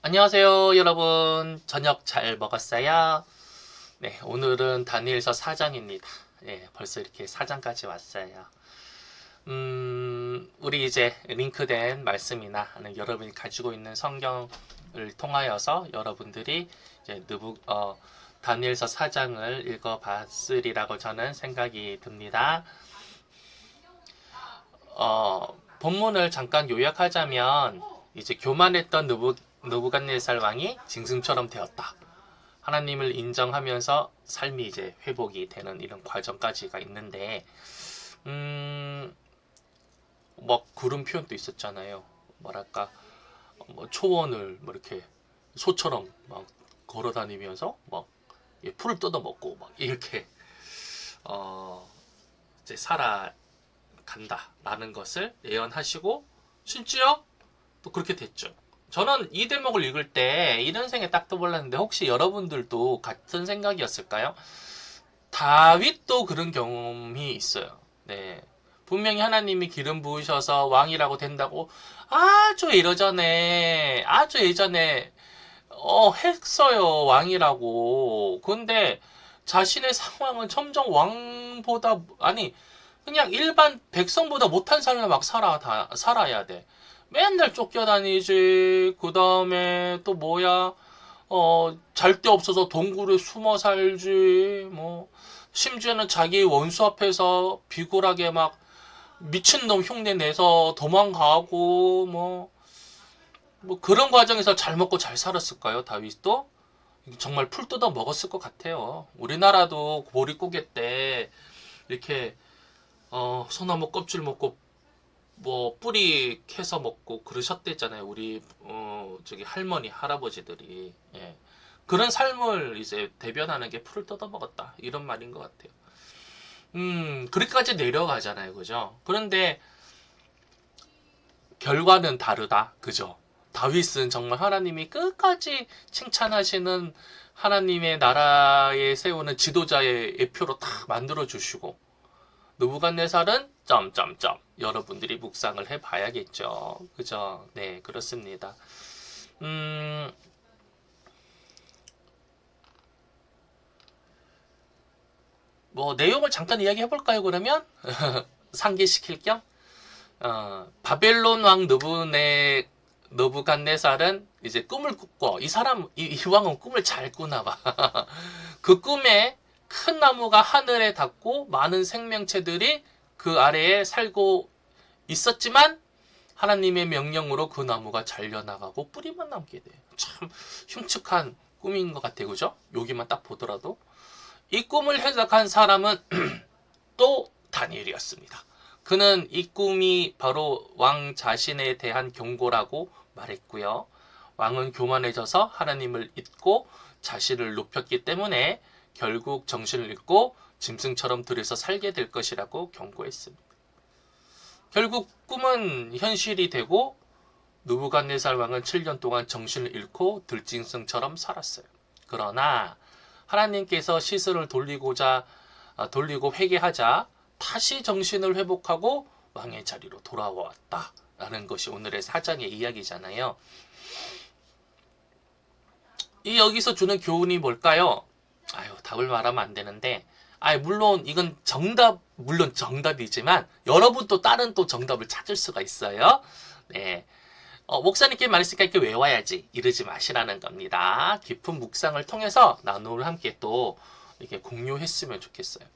안녕하세요, 여러분. 저녁 잘 먹었어요? 네, 오늘은 다니엘서 4장입니다. 네, 벌써 이렇게 4장까지 왔어요. 우리 이제 링크된 말씀이나 여러분이 가지고 있는 성경을 통하여서 여러분들이 이제 다니엘서 4장을 읽어봤으리라고 저는 생각이 듭니다. 본문을 잠깐 요약하자면 이제 교만했던 느부갓네살 왕이 짐승처럼 되었다. 하나님을 인정하면서 삶이 이제 회복이 되는 이런 과정까지가 있는데, 뭐 구름 표현도 있었잖아요. 뭐랄까, 뭐 초원을 뭐 이렇게 소처럼 막 걸어다니면서 막 풀을 뜯어먹고 막 이렇게 이제 살아간다라는 것을 예언하시고 심지어 또 그렇게 됐죠. 저는 이 대목을 읽을 때 이런 생각이 딱 떠올랐는데 혹시 여러분들도 같은 생각이었을까요? 다윗도 그런 경험이 있어요. 네. 분명히 하나님이 기름 부으셔서 왕이라고 된다고 아주 예전에 했어요. 왕이라고. 근데 자신의 상황은 점점 왕보다 아니 그냥 일반 백성보다 못한 삶을 막 살아야 돼. 맨날 쫓겨다니지. 그 다음에 또 뭐야? 잘 데 없어서 동굴에 숨어 살지. 뭐 심지어는 자기 원수 앞에서 비굴하게 막 미친놈 흉내 내서 도망가고 뭐 그런 과정에서 잘 먹고 잘 살았을까요? 다윗도 정말 풀 뜯어 먹었을 것 같아요. 우리나라도 보릿고개 때 이렇게 소나무 껍질 먹고 뭐 뿌리 캐서 먹고 그러셨댔잖아요. 우리 저기 할머니 할아버지들이. 예. 그런 삶을 이제 대변하는 게 풀을 뜯어 먹었다 이런 말인 것 같아요. 그렇게까지 내려가잖아요, 그죠? 그런데 결과는 다르다, 그죠? 다윗은 정말 하나님이 끝까지 칭찬하시는 하나님의 나라에 세우는 지도자의 예표로 딱 만들어 주시고 느부갓네살은 점점점 여러분들이 묵상을 해봐야겠죠. 그죠? 네, 그렇습니다. 뭐 내용을 잠깐 이야기해 볼까요? 그러면 상기시킬 겸 바벨론 왕 느부갓네살은 이제 꿈을 꿨고 이 왕은 꿈을 잘 꾸나 봐. 그 꿈에 큰 나무가 하늘에 닿고 많은 생명체들이 그 아래에 살고 있었지만 하나님의 명령으로 그 나무가 잘려나가고 뿌리만 남게 돼요. 참 흉측한 꿈인 것 같아요. 그죠? 여기만 딱 보더라도. 이 꿈을 해석한 사람은 또 다니엘이었습니다. 그는 이 꿈이 바로 왕 자신에 대한 경고라고 말했고요. 왕은 교만해져서 하나님을 잊고 자신을 높였기 때문에 결국 정신을 잃고 짐승처럼 들에서 살게 될 것이라고 경고했습니다. 결국 꿈은 현실이 되고 느부갓네살 왕은 7년 동안 정신을 잃고 들짐승처럼 살았어요. 그러나 하나님께서 시선을 돌리고 회개하자 다시 정신을 회복하고 왕의 자리로 돌아왔다라는 것이 오늘의 사장의 이야기잖아요. 이 여기서 주는 교훈이 뭘까요? 답을 말하면 안 되는데, 물론 이건 물론 정답이지만 여러분 다른 정답을 찾을 수가 있어요. 네. 목사님께 말했으니까 이렇게 외워야지 이러지 마시라는 겁니다. 깊은 묵상을 통해서 나눔을 함께 또 이렇게 공유했으면 좋겠어요.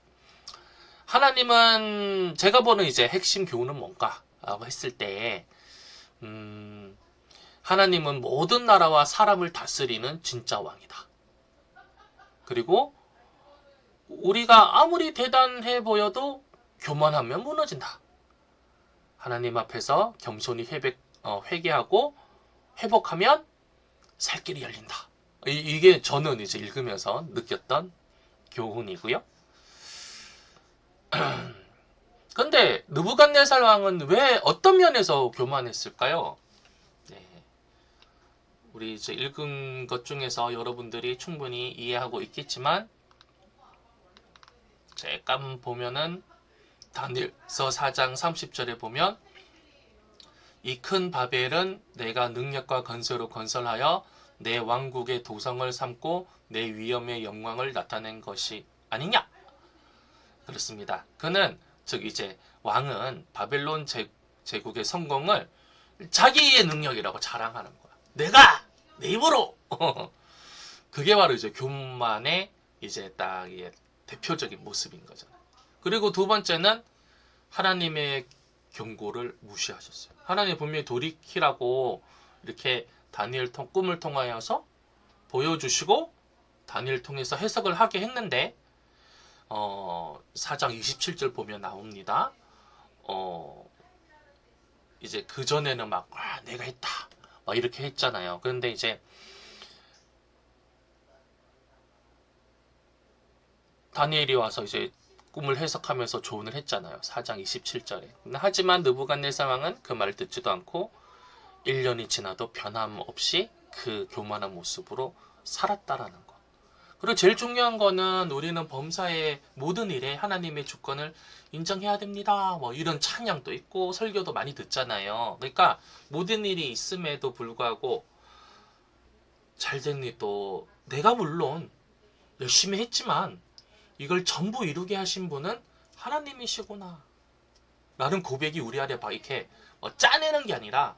하나님은 제가 보는 이제 핵심 교훈은 뭔가라고 했을 때 하나님은 모든 나라와 사람을 다스리는 진짜 왕이다. 그리고 우리가 아무리 대단해 보여도 교만하면 무너진다. 하나님 앞에서 겸손히 회개하고 회복하면 살 길이 열린다. 이게 저는 이제 읽으면서 느꼈던 교훈이고요. 근데 느부갓네살 왕은 왜 어떤 면에서 교만했을까요? 네. 우리 이제 읽은 것 중에서 여러분들이 충분히 이해하고 있겠지만 잠깐 보면은 다니엘서 4장 30절에 보면 이 큰 바벨은 내가 능력과 건설로 건설하여 내 왕국의 도성을 삼고 내 위엄의 영광을 나타낸 것이 아니냐? 그렇습니다. 그는 즉 이제 왕은 바벨론 제국의 성공을 자기의 능력이라고 자랑하는 거야. 내가 내 입으로. 그게 바로 이제 교만의 이제 딱 대표적인 모습인 거잖아요. 그리고 두 번째는 하나님의 경고를 무시하셨어요. 하나님 분명히 돌이키라고 이렇게 다니엘 꿈을 통하여서 보여주시고 다니엘 통해서 해석을 하게 했는데 4장 27절 보면 나옵니다. 이제 그 전에는 막 내가 했다 막 이렇게 했잖아요. 그런데 이제 다니엘이 와서 이제 꿈을 해석하면서 조언을 했잖아요. 4장 27절에. 하지만 느부갓네살 왕은 그 말을 듣지도 않고 1년이 지나도 변함없이 그 교만한 모습으로 살았다라는 것. 그리고 제일 중요한 거는 우리는 범사의 모든 일에 하나님의 주권을 인정해야 됩니다. 뭐 이런 찬양도 있고 설교도 많이 듣잖아요. 그러니까 모든 일이 있음에도 불구하고 잘된 일도 내가 물론 열심히 했지만 이걸 전부 이루게 하신 분은 하나님이시구나 라는 고백이 우리 안에 막 이렇게 짜내는 게 아니라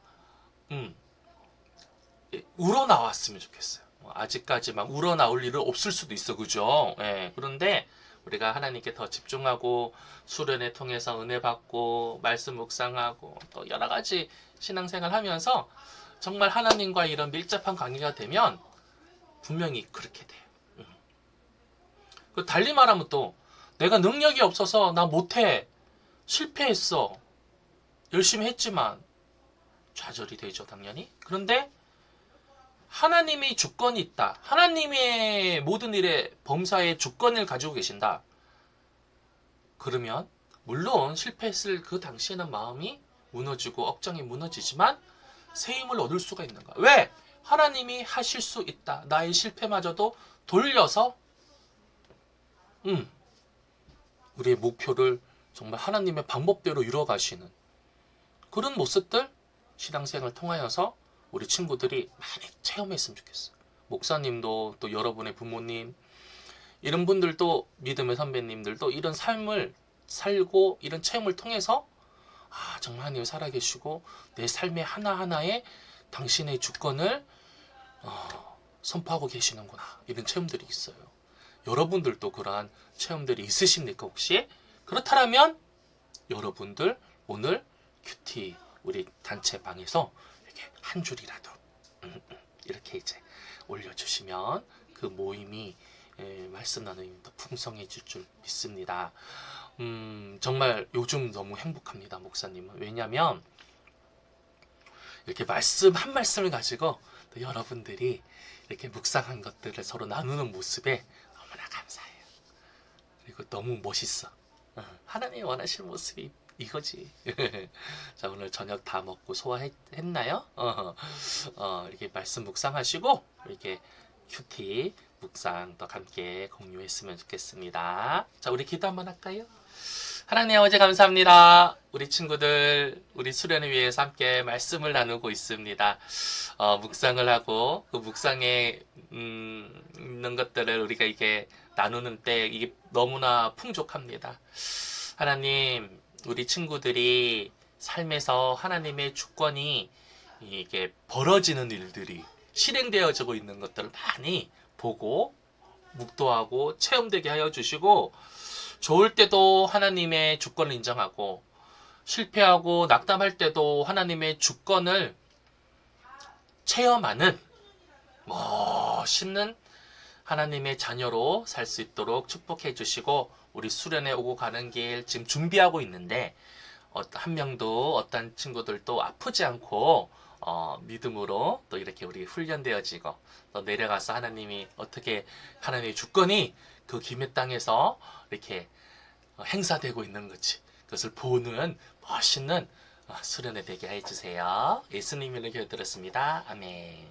우러나왔으면 좋겠어요. 아직까지 막 우러나올 일은 없을 수도 있어, 그죠? 예, 그런데 우리가 하나님께 더 집중하고 수련회 통해서 은혜 받고 말씀 묵상하고 또 여러 가지 신앙생활 하면서 정말 하나님과 이런 밀접한 관계가 되면 분명히 그렇게 돼요. 달리 말하면 또 내가 능력이 없어서 나 못해, 실패했어, 열심히 했지만 좌절이 되죠, 당연히. 그런데 하나님의 주권이 있다, 하나님의 모든 일에 범사의 주권을 가지고 계신다, 그러면 물론 실패했을 그 당시에는 마음이 무너지고 억장이 무너지지만 새 힘을 얻을 수가 있는 거야. 왜? 하나님이 하실 수 있다. 나의 실패마저도 돌려서 우리의 목표를 정말 하나님의 방법대로 이루어가시는 그런 모습들 신앙생활을 통하여서 우리 친구들이 많이 체험했으면 좋겠어요. 목사님도 또 여러분의 부모님 이런 분들도 믿음의 선배님들도 이런 삶을 살고 이런 체험을 통해서 정말 하나님 살아계시고 내 삶의 하나하나에 당신의 주권을 선포하고 계시는구나, 이런 체험들이 있어요. 여러분들도 그러한 체험들이 있으십니까 혹시? 그렇다면 여러분들 오늘 큐티 우리 단체방에서 이렇게 한 줄이라도 이렇게 이제 올려주시면 그 모임이 말씀 나눔이 더 풍성해질 줄 믿습니다. 정말 요즘 너무 행복합니다, 목사님은. 왜냐하면 이렇게 말씀 한 말씀을 가지고 또 여러분들이 이렇게 묵상한 것들을 서로 나누는 모습에 너무나 감사해요. 그리고 너무 멋있어. 하나님이 원하시는 모습이 이거지. 자, 오늘 저녁 다 먹고 소화했나요? 이렇게 말씀 묵상하시고 이렇게 큐티 묵상도 함께 공유했으면 좋겠습니다. 자, 우리 기도 한번 할까요? 하나님 아버지 감사합니다. 우리 친구들 우리 수련을 위해서 함께 말씀을 나누고 있습니다. 묵상을 하고 그 묵상에 있는 것들을 우리가 이게 나누는 때 이게 너무나 풍족합니다. 하나님, 우리 친구들이 삶에서 하나님의 주권이 이게 벌어지는 일들이 실행되어지고 있는 것들을 많이 보고 묵도하고 체험되게 하여 주시고, 좋을 때도 하나님의 주권을 인정하고 실패하고 낙담할 때도 하나님의 주권을 체험하는 멋있는 하나님의 자녀로 살 수 있도록 축복해 주시고, 우리 수련회 오고 가는 길 지금 준비하고 있는데 한 명도 어떤 친구들도 아프지 않고 믿음으로 또 이렇게 우리 훈련되어지고 또 내려가서 하나님이 어떻게 하나님의 주권이 그 기회 땅에서 이렇게 행사되고 있는 거지, 그것을 보는 멋있는 수련회 되게 해주세요. 예수님 이름으로 기도드렸습니다. 아멘.